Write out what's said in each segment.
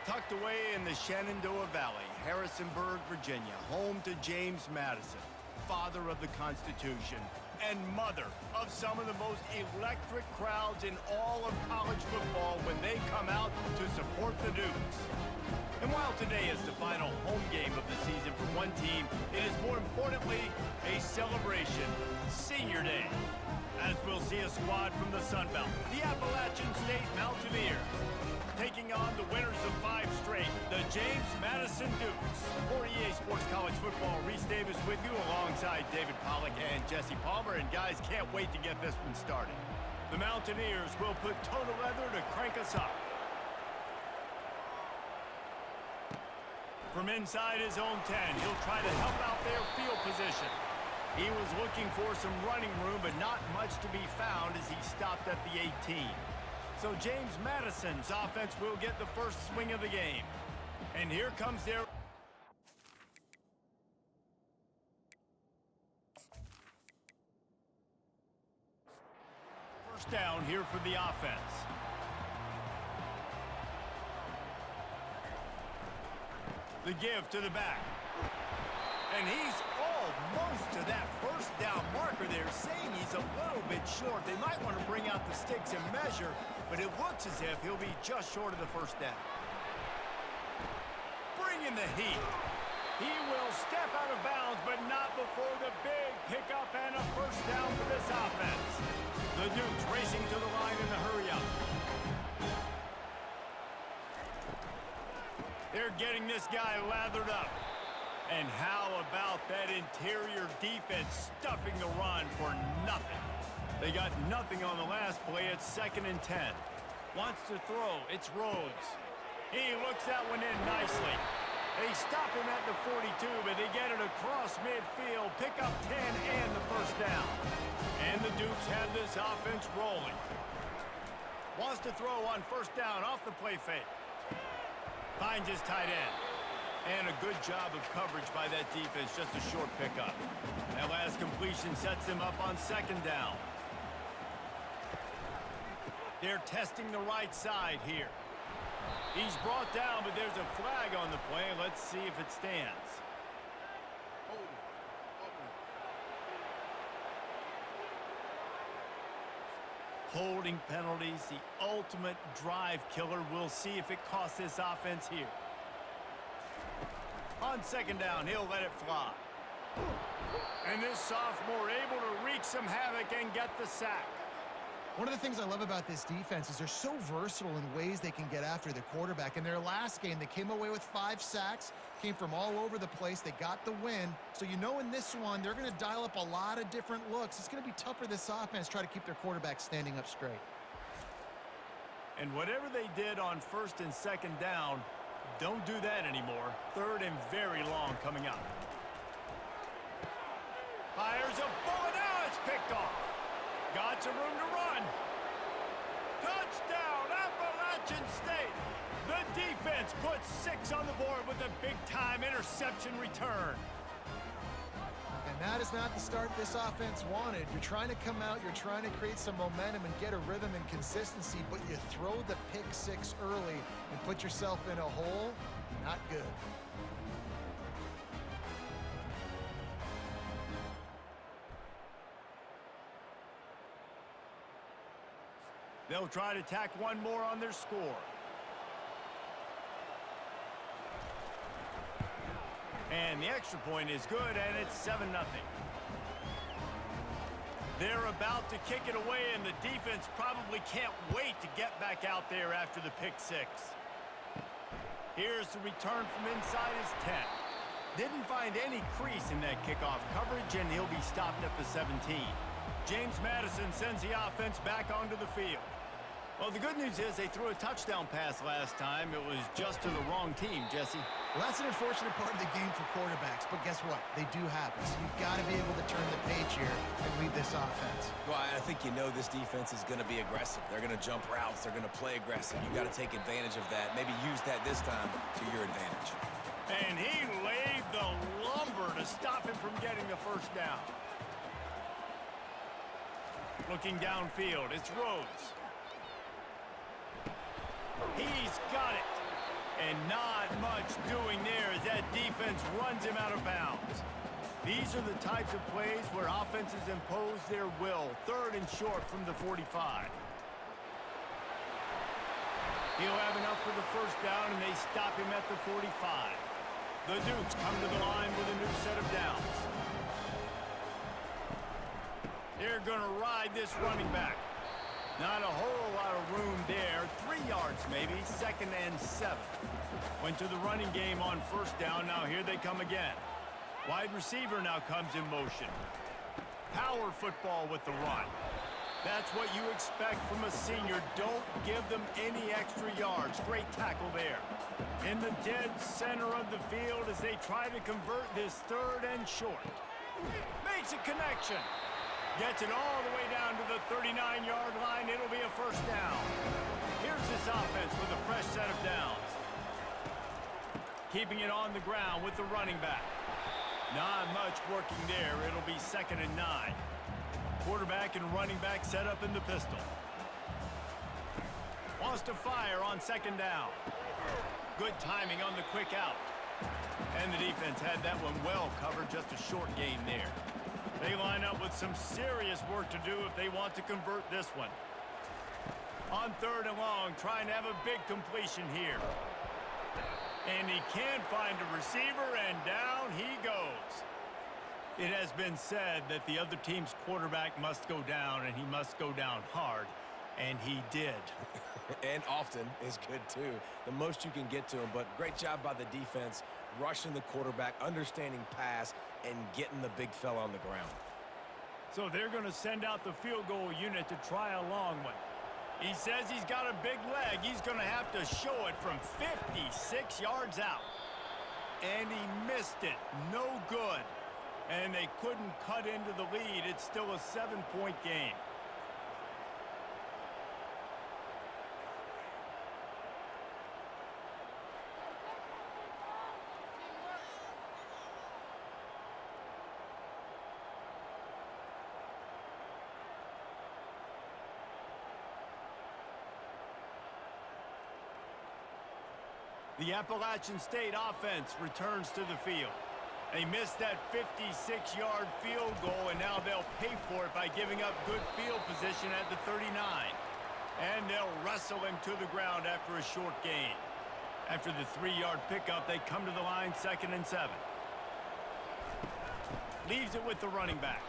Tucked away in the Shenandoah Valley, Harrisonburg, Virginia, home to James Madison, father of the Constitution, and mother of some of the most electric crowds in all of college football when they come out to support the Dukes. And while today is the final home game of the season for one team, it is more importantly a celebration, Senior Day, as we'll see a squad from the Sun Belt, the Appalachian State Mountaineers, taking on the winners of 5 straight, the James Madison Dukes. For EA Sports College Football, Reese Davis with you alongside David Pollack and Jesse Palmer. And guys, can't wait to get this one started. The Mountaineers will put total leather to crank us up. From inside his own 10, he'll try to help out their field position. He was looking for some running room, but not much to be found as he stopped at the 18. So James Madison's offense will get the first swing of the game. And here comes their... first down here for the offense. The give to the back. And he's almost to that first down marker there, saying he's a little bit short. They might want to bring out the sticks and measure, but it looks as if he'll be just short of the first down. Bring in the heat. He will step out of bounds, but not before the big pickup and a first down for this offense. The Dukes racing to the line in the hurry-up. They're getting this guy lathered up. And how about that interior defense stuffing the run for nothing? They got nothing on the last play. It's 2nd and 10. Wants to throw. It's Rhodes. He looks that one in nicely. They stop him at the 42, but they get it across midfield. Pick up 10 and the first down. And the Dukes have this offense rolling. Wants to throw on first down off the play fake. Finds his tight end. And a good job of coverage by that defense, just a short pickup. That last completion sets them up on 2nd down. They're testing the right side here. He's brought down, but there's a flag on the play. Let's see if it stands. Holding penalties, the ultimate drive killer. We'll see if it costs this offense here. On 2nd down, he'll let it fly. And this sophomore able to wreak some havoc and get the sack. One of the things I love about this defense is they're so versatile in ways they can get after the quarterback. In their last game, they came away with 5 sacks, came from all over the place. They got the win. So you know in this one, they're going to dial up a lot of different looks. It's going to be tough for this offense to try to keep their quarterback standing up straight. And whatever they did on 1st and 2nd down, don't do that anymore. 3rd and very long coming up. Fires a bullet. Now it's picked off. Got some room to run. Touchdown, Appalachian State. The defense puts 6 on the board with a big-time interception return. And that is not the start this offense wanted. You're trying to come out, you're trying to create some momentum and get a rhythm and consistency, but you throw the pick 6 early and put yourself in a hole. Not good. They'll try to tack one more on their score. And the extra point is good, and it's 7-0. They're about to kick it away, and the defense probably can't wait to get back out there after the pick 6. Here's the return from inside his 10. Didn't find any crease in that kickoff coverage, and he'll be stopped at the 17. James Madison sends the offense back onto the field. Well, the good news is they threw a touchdown pass last time. It was just to the wrong team, Jesse. Well, that's an unfortunate part of the game for quarterbacks, but guess what? They do happen. So you've got to be able to turn the page here and lead this offense. Well, I think you know this defense is going to be aggressive. They're going to jump routes. They're going to play aggressive. You've got to take advantage of that. Maybe use that this time to your advantage. And he laid the lumber to stop him from getting the first down. Looking downfield, it's Rhodes. He's got it. And not much doing there as that defense runs him out of bounds. These are the types of plays where offenses impose their will. 3rd and short from the 45. He'll have enough for the first down, and they stop him at the 45. The Dukes come to the line with a new set of downs. They're going to ride this running back. Not a whole lot of room there. 3 yards maybe. 2nd and 7. Went to the running game on first down. Now here they come again. Wide receiver now comes in motion. Power football with the run. That's what you expect from a senior. Don't give them any extra yards. Great tackle there. In the dead center of the field as they try to convert this 3rd and short. Makes a connection. Gets it all the way down to the 39-yard line. It'll be a first down. Here's this offense with a fresh set of downs. Keeping it on the ground with the running back. Not much working there. It'll be 2nd and 9. Quarterback and running back set up in the pistol. Wants to fire on 2nd down. Good timing on the quick out. And the defense had that one well covered. Just a short gain there. They line up with some serious work to do if they want to convert this one. On 3rd and long, trying to have a big completion here. And he can't find a receiver, and down he goes. It has been said that the other team's quarterback must go down, and he must go down hard. And he did. And often is good, too. The most you can get to him, but great job by the defense, rushing the quarterback, understanding pass, and getting the big fella on the ground. So they're going to send out the field goal unit to try a long one. He says he's got a big leg. He's going to have to show it from 56 yards out. And he missed it. No good. And they couldn't cut into the lead. It's still a 7-point game. The Appalachian State offense returns to the field. They missed that 56-yard field goal, and now they'll pay for it by giving up good field position at the 39. And they'll wrestle him to the ground after a short gain. After the 3-yard pickup, they come to the line 2nd and 7. Leaves it with the running back.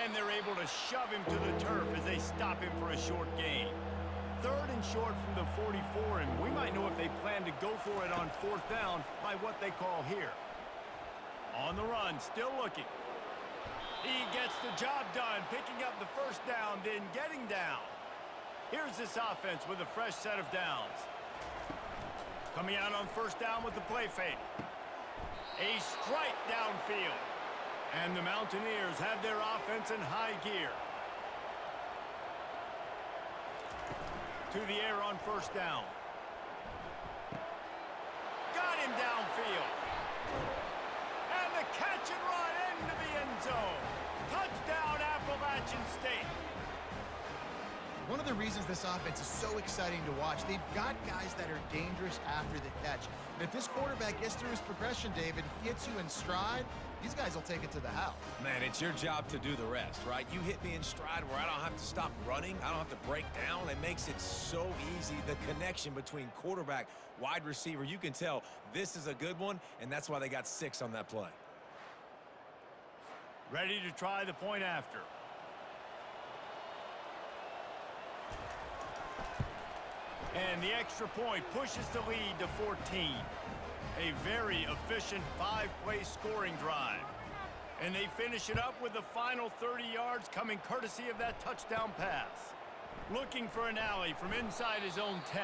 And they're able to shove him to the turf as they stop him for a short gain. 3rd and short from the 44, and we might know if they plan to go for it on 4th down by what they call here. On the run, still looking. He gets the job done, picking up the first down, then getting down. Here's this offense with a fresh set of downs. Coming out on 1st down with the play fake. A strike downfield. And the Mountaineers have their offense in high gear. To the air on 1st down. Got him downfield. And the catch and run into the end zone. Touchdown, Appalachian State. One of the reasons this offense is so exciting to watch, they've got guys that are dangerous after the catch. And if this quarterback gets through his progression, David, hits you in stride, these guys will take it to the house. Man, it's your job to do the rest, right? You hit me in stride where I don't have to stop running. I don't have to break down. It makes it so easy. The connection between quarterback, wide receiver, you can tell this is a good one, and that's why they got 6 on that play. Ready to try the point after. And the extra point pushes the lead to 14. A very efficient 5-play scoring drive. And they finish it up with the final 30 yards coming courtesy of that touchdown pass. Looking for an alley from inside his own 10.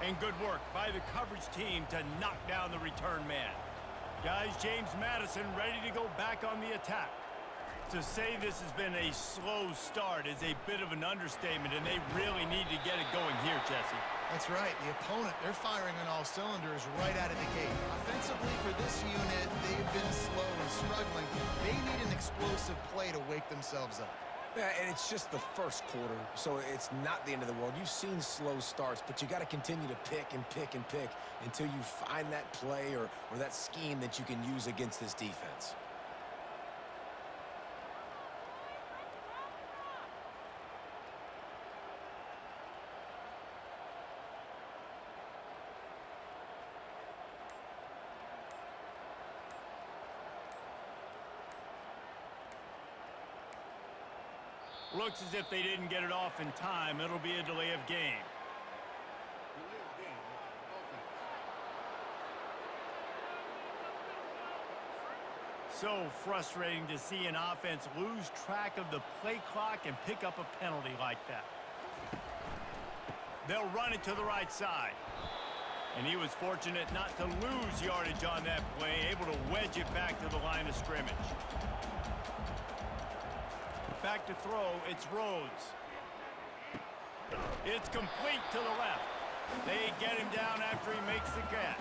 And good work by the coverage team to knock down the return man. Guys, James Madison ready to go back on the attack. To say this has been a slow start is a bit of an understatement, and they really need to get it going here, Jesse. That's right. The opponent, they're firing on all cylinders right out of the gate. Offensively, for this unit, they've been slow and struggling. They need an explosive play to wake themselves up. Yeah, and it's just the first quarter, so it's not the end of the world. You've seen slow starts, but you got to continue to pick and pick and pick until you find that play or that scheme that you can use against this defense. Looks as if they didn't get it off in time. It'll be a delay of game. So frustrating to see an offense lose track of the play clock and pick up a penalty like that. They'll run it to the right side. And he was fortunate not to lose yardage on that play, able to wedge it back to the line of scrimmage. Back to throw, it's Rhodes. It's complete to the left. They get him down after he makes the catch.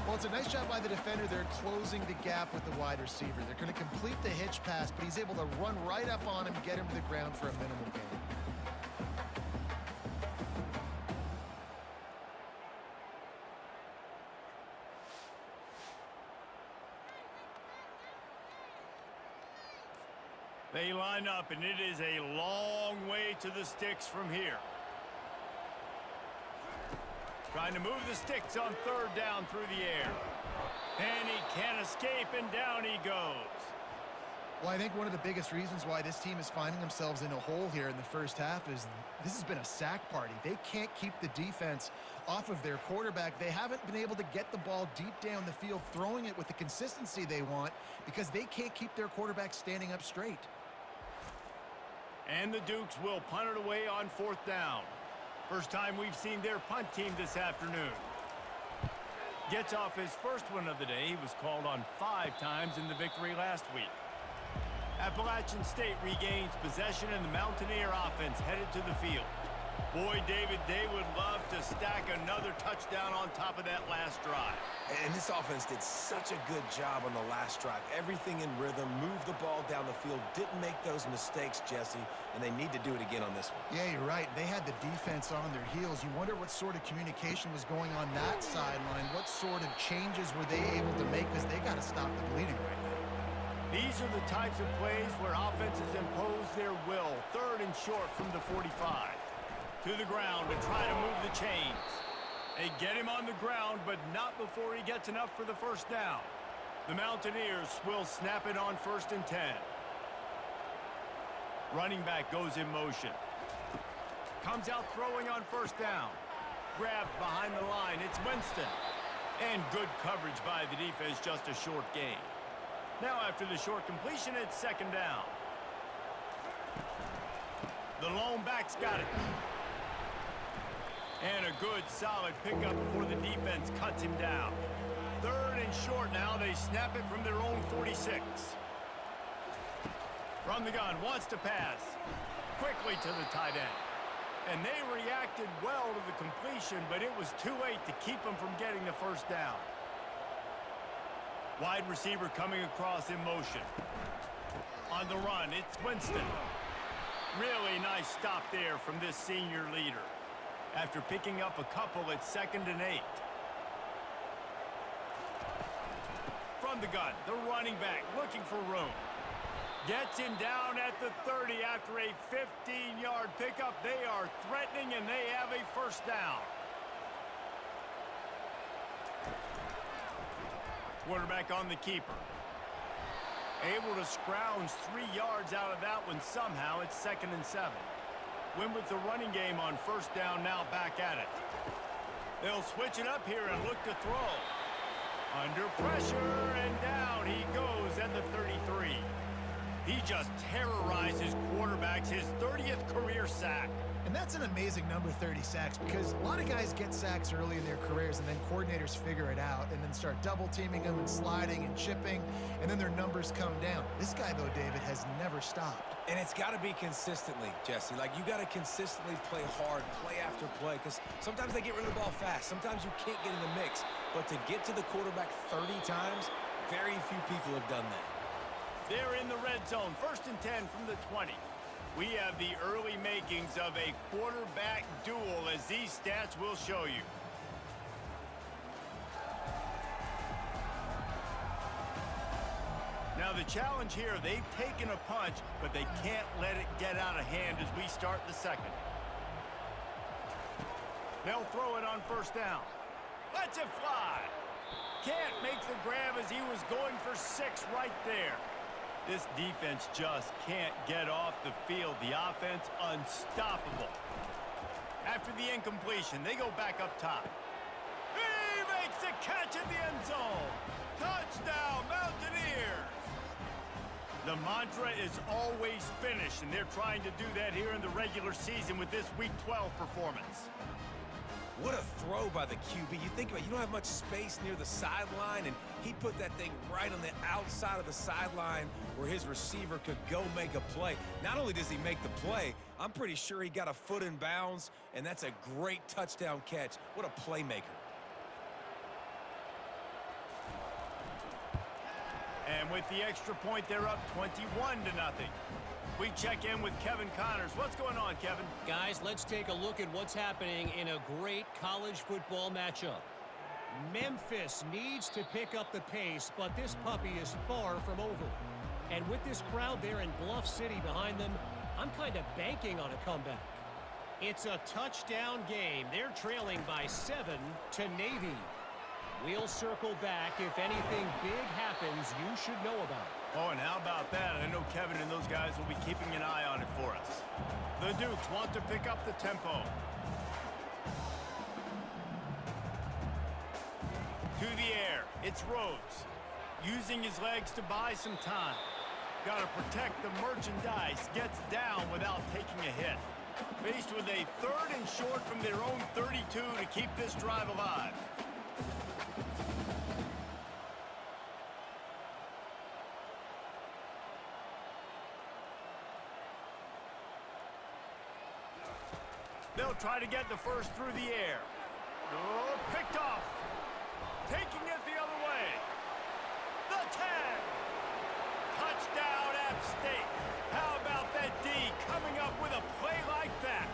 Well, it's a nice job by the defender. They're closing the gap with the wide receiver. They're going to complete the hitch pass, but he's able to run right up on him, get him to the ground for a minimal gain. They line up, and it is a long way to the sticks from here. Trying to move the sticks on third down through the air. And he can't escape, and down he goes. Well, I think one of the biggest reasons why this team is finding themselves in a hole here in the first half is this has been a sack party. They can't keep the defense off of their quarterback. They haven't been able to get the ball deep down the field, throwing it with the consistency they want because they can't keep their quarterback standing up straight. And the Dukes will punt it away on fourth down. First time we've seen their punt team this afternoon. Gets off his first one of the day. He was called on 5 times in the victory last week. Appalachian State regains possession, and the Mountaineer offense headed to the field. Boy, David, they would love to stack another touchdown on top of that last drive. And this offense did such a good job on the last drive. Everything in rhythm, moved the ball down the field, didn't make those mistakes, Jesse, and they need to do it again on this one. Yeah, you're right. They had the defense on their heels. You wonder what sort of communication was going on that sideline. What sort of changes were they able to make because they got to stop the bleeding right now. These are the types of plays where offenses impose their will. Third and short from the 45. To the ground to try to move the chains. They get him on the ground, but not before he gets enough for the first down. The Mountaineers will snap it on 1st and 10. Running back goes in motion. Comes out throwing on 1st down. Grabbed behind the line. It's Winston. And good coverage by the defense, just a short gain. Now after the short completion, it's 2nd down. The lone back's got it. And a good, solid pickup before the defense cuts him down. 3rd and short now. They snap it from their own 46. From the gun, wants to pass. Quickly to the tight end. And they reacted well to the completion, but it was too late to keep them from getting the first down. Wide receiver coming across in motion. On the run, it's Winston. Really nice stop there from this senior leader. After picking up a couple, it's 2nd and 8. From the gun, the running back looking for room. Gets him down at the 30 after a 15-yard pickup. They are threatening, and they have a first down. Quarterback on the keeper. Able to scrounge 3 yards out of that one somehow. It's 2nd and 7. Win with the running game on 1st down, now back at it. They'll switch it up here and look to throw. Under pressure, and down he goes at the 33. He just terrorizes quarterbacks, his 30th career sack. And that's an amazing number, 30 sacks, because a lot of guys get sacks early in their careers and then coordinators figure it out and then start double teaming them and sliding and chipping, and then their numbers come down. This guy, though, David, has never stopped. And it's got to be consistently, Jesse. Like, you got to consistently play hard, play after play, because sometimes they get rid of the ball fast. Sometimes you can't get in the mix. But to get to the quarterback 30 times, very few people have done that. They're in the red zone. 1st and 10 from the 20. We have the early makings of a quarterback duel, as these stats will show you. Now the challenge here, they've taken a punch, but they can't let it get out of hand as we start the second. They'll throw it on first down. Lets it fly. Can't make the grab as he was going for 6 right there. This defense just can't get off the field. The offense unstoppable. After the incompletion, they go back up top. He makes the catch in the end zone. Touchdown, Mountaineers. The mantra is always finish, and they're trying to do that here in the regular season with this Week 12 performance. What a throw by the QB. You think about it, you don't have much space near the sideline, and he put that thing right on the outside of the sideline where his receiver could go make a play. Not only does he make the play, I'm pretty sure he got a foot in bounds, and that's a great touchdown catch. What a playmaker. And with the extra point, they're up 21-0. We check in with Kevin Connors. What's going on, Kevin? Guys, let's take a look at what's happening in a great college football matchup. Memphis needs to pick up the pace, but this puppy is far from over. And with this crowd there in Bluff City behind them, I'm kind of banking on a comeback. It's a touchdown game. They're trailing by 7 to Navy. We'll circle back if anything big happens you should know about. Oh, and how about that? I know Kevin and those guys will be keeping an eye on it for us. The Dukes want to pick up the tempo. To the air, it's Rhodes. Using his legs to buy some time. Got to protect the merchandise. Gets down without taking a hit. Faced with a 3rd and short from their own 32 to keep this drive alive. They'll try to get the first through the air. Oh, picked off. Taking it the other way. The 10. Touchdown, App State. How about that D coming up with a play like that?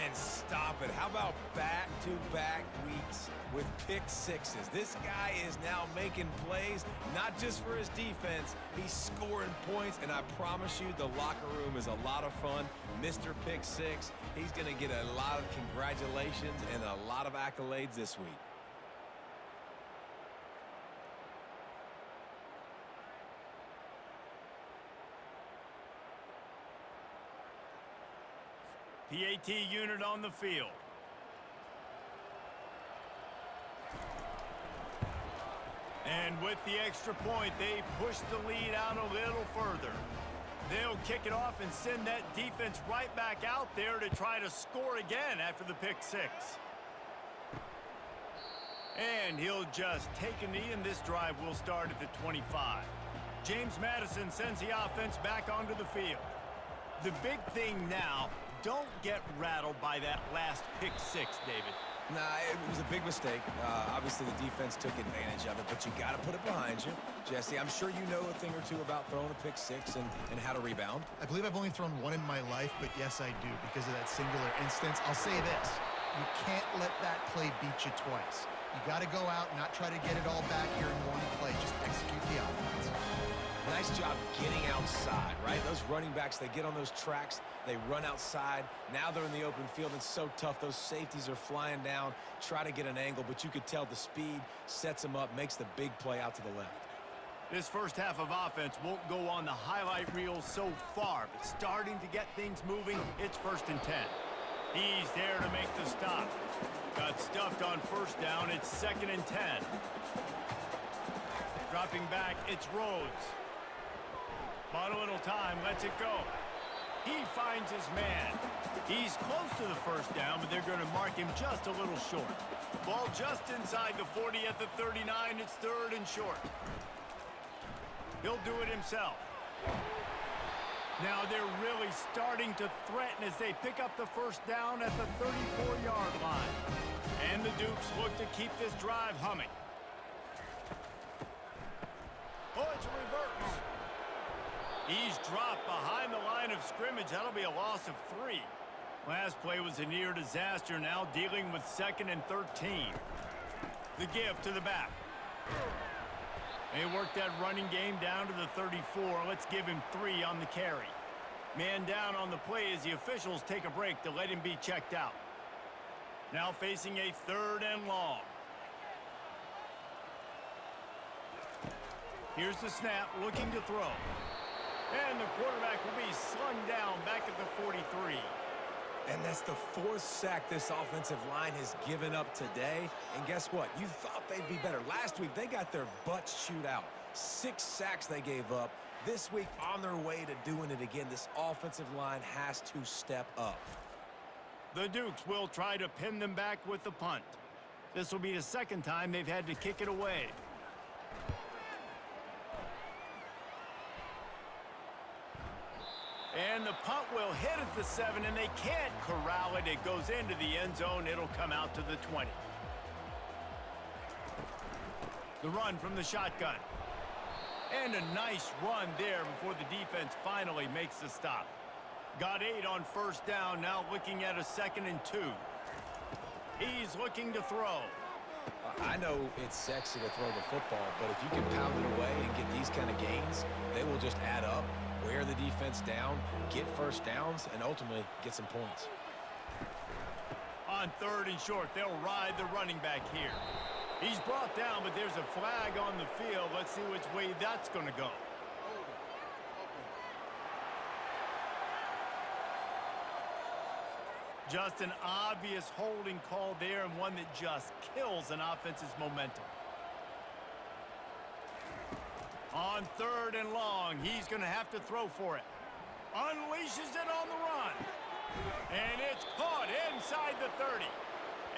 And stop it. How about back-to-back weeks with pick sixes? This guy is now making plays, not just for his defense. He's scoring points, and I promise you the locker room is a lot of fun. Mr. Pick Six, he's going to get a lot of congratulations and a lot of accolades this week. PAT unit on the field. And with the extra point, they push the lead out a little further. They'll kick it off and send that defense right back out there to try to score again after the pick six. And he'll just take a knee, and this drive will start at the 25. James Madison sends the offense back onto the field. The big thing now, don't get rattled by that last pick six, David. Nah, it was a big mistake. Obviously, the defense took advantage of it, but you got to put it behind you. Jesse, I'm sure you know a thing or two about throwing a pick six and how to rebound. I believe I've only thrown one in my life, but yes, I do, because of that singular instance. I'll say this. You can't let that play beat you twice. You got to go out and not try to get it all back here in one play. Just execute the offense. Nice job getting outside, right? Those running backs, they get on those tracks, they run outside. Now they're in the open field. It's so tough. Those safeties are flying down, try to get an angle, but you could tell the speed sets them up, makes the big play out to the left. This first half of offense won't go on the highlight reel so far, but starting to get things moving, it's 1st and 10. He's there to make the stop. Got stuffed on first down. It's 2nd and 10. Dropping back, it's Rhodes. Bought a little time, lets it go. He finds his man. He's close to the first down, but they're going to mark him just a little short. Ball just inside the 40 at the 39. It's 3rd and short. He'll do it himself. Now they're really starting to threaten as they pick up the first down at the 34-yard line. And the Dukes look to keep this drive humming. Oh, it's a reverse. He's dropped behind the line of scrimmage. That'll be a loss of 3. Last play was a near disaster, now dealing with 2nd and 13. The give to the back. They worked that running game down to the 34. Let's give him 3 on the carry. Man down on the play as the officials take a break to let him be checked out. Now facing a 3rd and long. Here's the snap, looking to throw. And the quarterback will be slung down back at the 43. And that's the 4th sack this offensive line has given up today. And guess what? You thought they'd be better. Last week, they got their butts chewed out. 6 sacks they gave up. This week, on their way to doing it again, this offensive line has to step up. The Dukes will try to pin them back with the punt. This will be the 2nd time they've had to kick it away. And the punt will hit at the 7, and they can't corral it. It goes into the end zone. It'll come out to the 20. The run from the shotgun. And a nice run there before the defense finally makes the stop. Got 8 on 1st down, now looking at a 2nd and 2. He's looking to throw. I know it's sexy to throw the football, but if you can pound it away and get these kind of gains, they will just add up, wear the defense down, get 1st downs, and ultimately get some points. On 3rd and short, they'll ride the running back here. He's brought down, but there's a flag on the field. Let's see which way that's going to go. Just an obvious holding call there, and one that just kills an offense's momentum. On 3rd and long, he's going to have to throw for it. Unleashes it on the run. And it's caught inside the 30.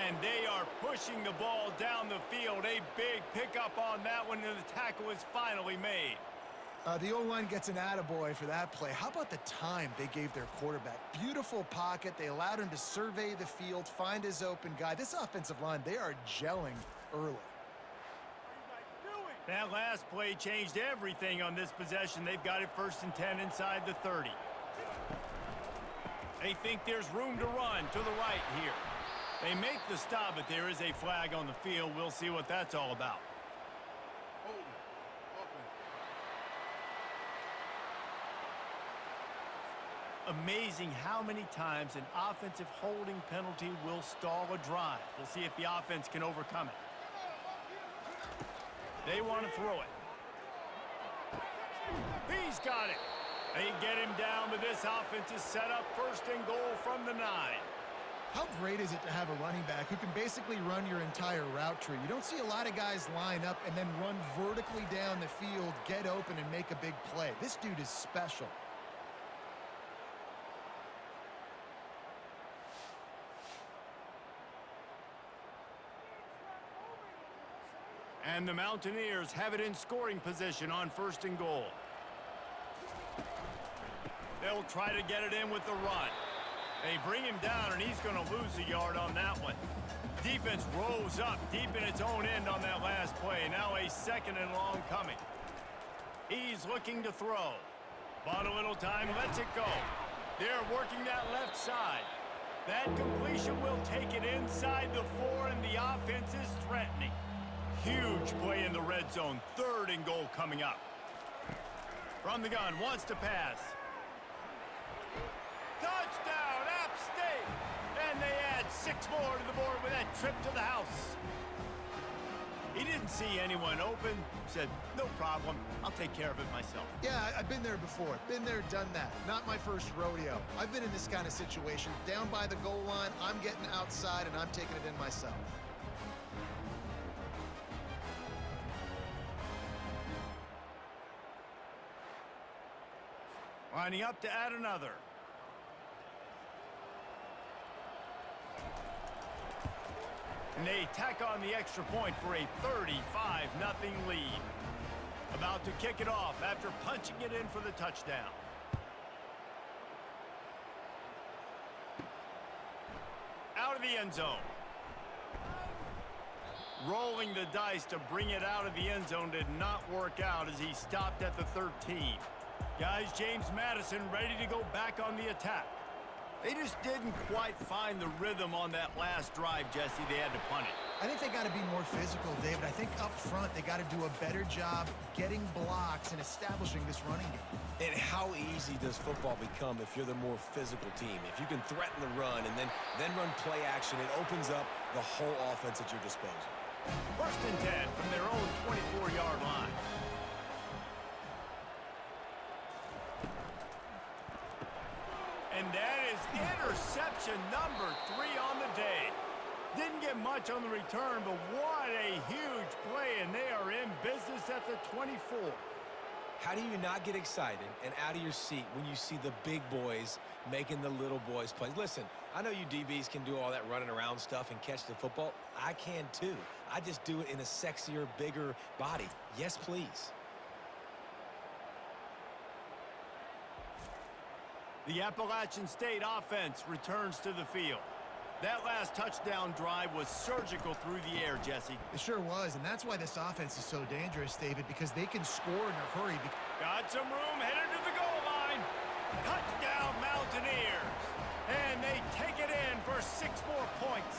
And they are pushing the ball down the field. A big pickup on that one, and the tackle is finally made. The O-line gets an attaboy for that play. How about the time they gave their quarterback? Beautiful pocket. They allowed him to survey the field, find his open guy. This offensive line, they are gelling early. That last play changed everything on this possession. They've got it 1st and 10 inside the 30. They think there's room to run to the right here. They make the stop, but there is a flag on the field. We'll see what that's all about. Amazing how many times an offensive holding penalty will stall a drive. We'll see if the offense can overcome it. They want to throw it. He's got it. They get him down, but this offense is set up 1st and goal from the 9. How great is it to have a running back who can basically run your entire route tree? You don't see a lot of guys line up and then run vertically down the field, get open, and make a big play. This dude is special. And the Mountaineers have it in scoring position on 1st and goal. They'll try to get it in with the run. They bring him down, and he's going to lose a yard on that one. Defense rose up deep in its own end on that last play. Now a 2nd and long coming. He's looking to throw. Bought a little time, lets it go. They're working that left side. That completion will take it inside the 4, and the offense is threatening. Huge play in the red zone. 3rd and goal coming up. From the gun, wants to pass. Touchdown, App State! And they add 6 more to the board with that trip to the house. He didn't see anyone open. Said, no problem. I'll take care of it myself. Yeah, I've been there before. Been there, done that. Not my first rodeo. I've been in this kind of situation. Down by the goal line, I'm getting outside, and I'm taking it in myself. Lining up to add another. And they tack on the extra point for a 35-0 lead. About to kick it off after punching it in for the touchdown. Out of the end zone. Rolling the dice to bring it out of the end zone did not work out as he stopped at the 13. Guys, James Madison ready to go back on the attack. They just didn't quite find the rhythm on that last drive, Jesse. They had to punt it. I think they got to be more physical, David. I think up front they got to do a better job getting blocks and establishing this running game. And how easy does football become if you're the more physical team? If you can threaten the run and then run play action, it opens up the whole offense at your disposal. 1st and 10 from their own 24-yard line. And that is interception number 3 on the day. Didn't get much on the return, but what a huge play, and they are in business at the 24. How do you not get excited and out of your seat when you see the big boys making the little boys play? Listen, I know you DBs can do all that running around stuff and catch the football. I can too. I just do it in a sexier, bigger body. Yes, please. The Appalachian State offense returns to the field. That last touchdown drive was surgical through the air, Jesse. It sure was, and that's why this offense is so dangerous, David, because they can score in a hurry. Got some room, headed to the goal line. Touchdown, Mountaineers. And they take it in for 6 more points.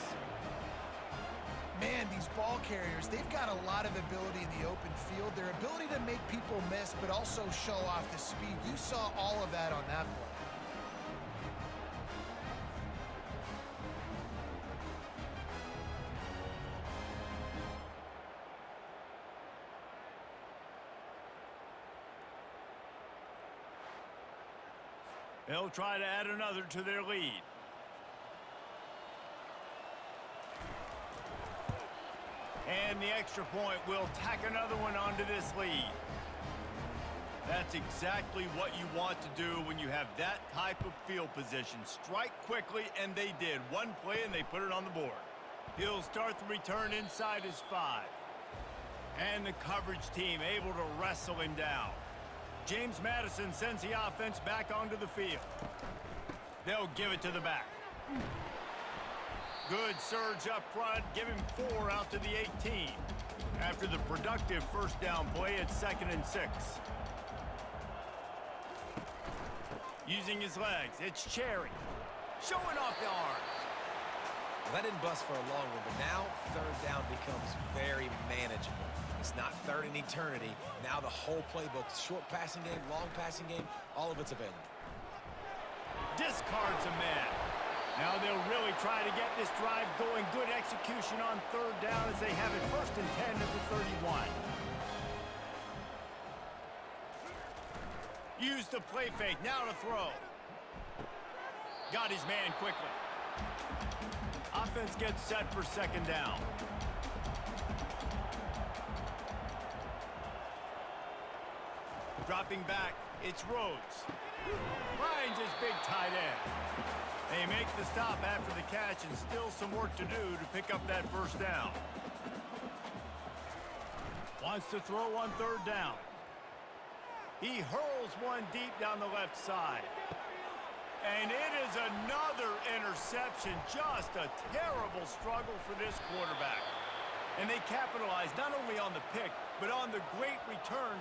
Man, these ball carriers, they've got a lot of ability in the open field. Their ability to make people miss, but also show off the speed. You saw all of that on that play. They'll try to add another to their lead. And the extra point will tack another one onto this lead. That's exactly what you want to do when you have that type of field position. Strike quickly, and they did. One play, and they put it on the board. He'll start the return inside his 5. And the coverage team able to wrestle him down. James Madison sends the offense back onto the field. They'll give it to the back. Good surge up front. Give him 4 out to the 18. After the productive first down play, it's 2nd and 6. Using his legs, it's Cherry. Showing off the arms. That didn't bust for a long one, but now 3rd down becomes very manageable. It's not 3rd in eternity. Now the whole playbook, short passing game, long passing game, all of it's available. Discards a man. Now they'll really try to get this drive going. Good execution on 3rd down as they have it 1st and 10 at the 31. Use the play fake. Now to throw. Got his man quickly. Offense gets set for 2nd down. Dropping back, it's Rhodes. Finds his big tight end. They make the stop after the catch, and still some work to do to pick up that 1st down. Wants to throw on 3rd down. He hurls one deep down the left side. And it is another interception. Just a terrible struggle for this quarterback. And they capitalize not only on the pick, but on the great return.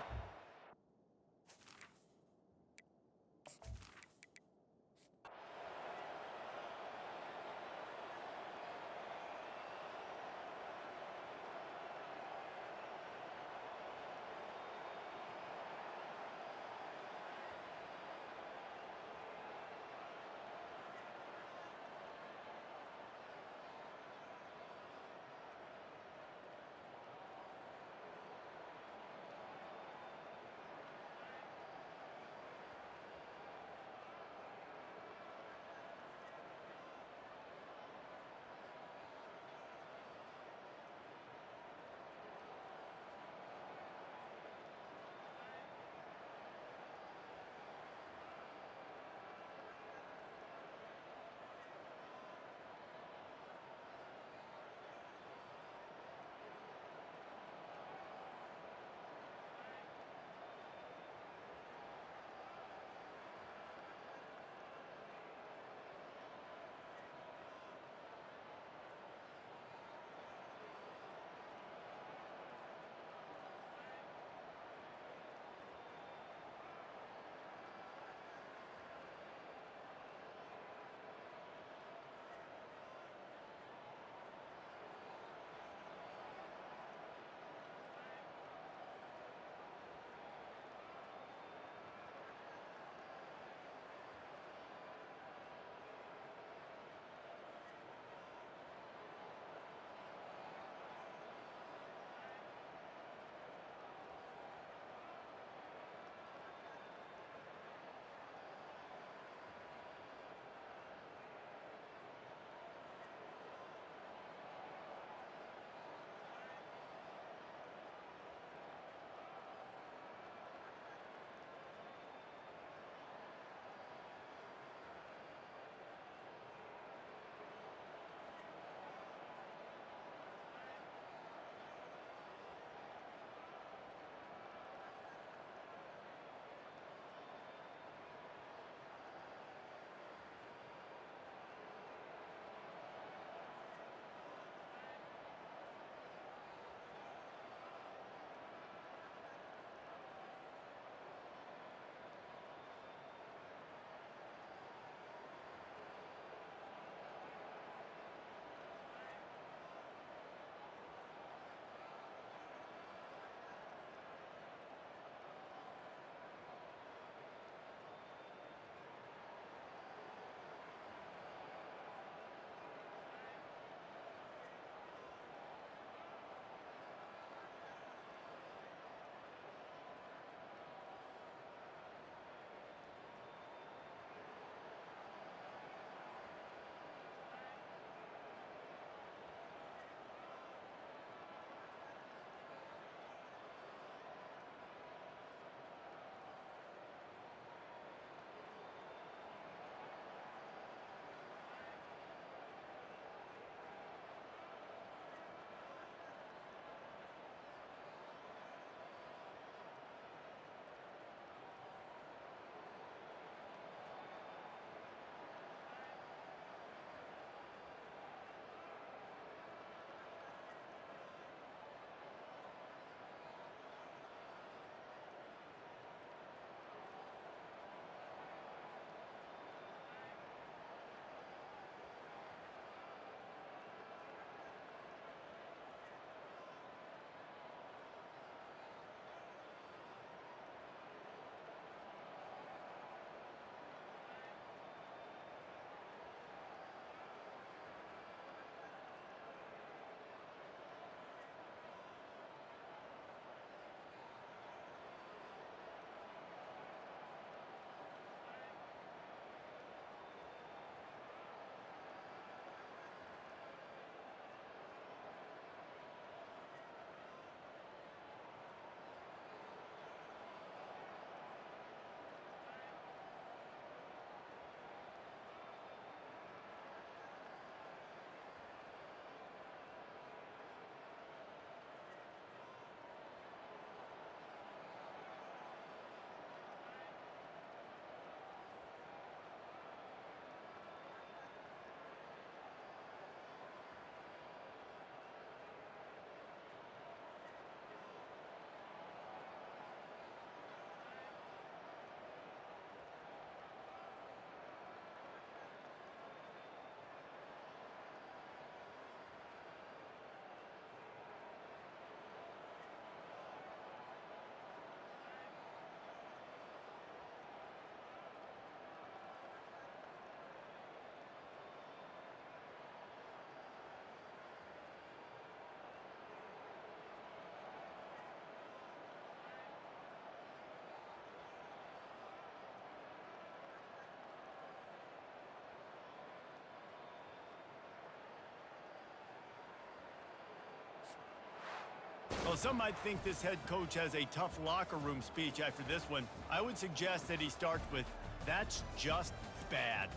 Well, some might think this head coach has a tough locker room speech after this one. I would suggest that he starts with, "That's just bad."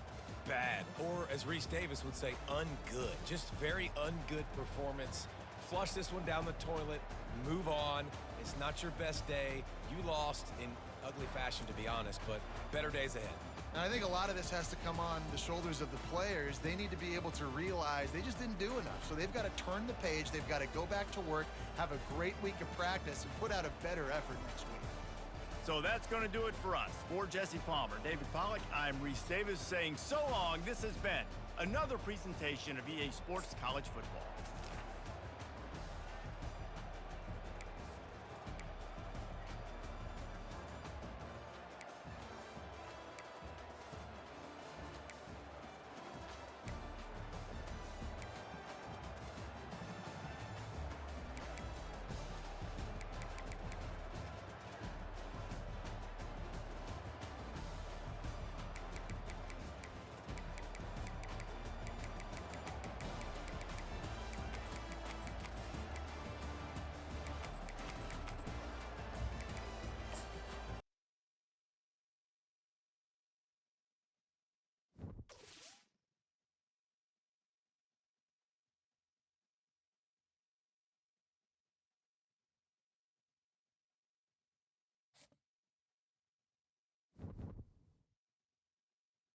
Bad, or as Reese Davis would say, ungood. Just very ungood performance. Flush this one down the toilet, move on. It's not your best day. You lost in ugly fashion, to be honest, but better days ahead. And I think a lot of this has to come on the shoulders of the players. They need to be able to realize they just didn't do enough. So they've got to turn the page. They've got to go back to work, have a great week of practice, and put out a better effort next week. So that's going to do it for us. For Jesse Palmer, David Pollack, I'm Reese Davis saying so long. This has been another presentation of EA Sports College Football.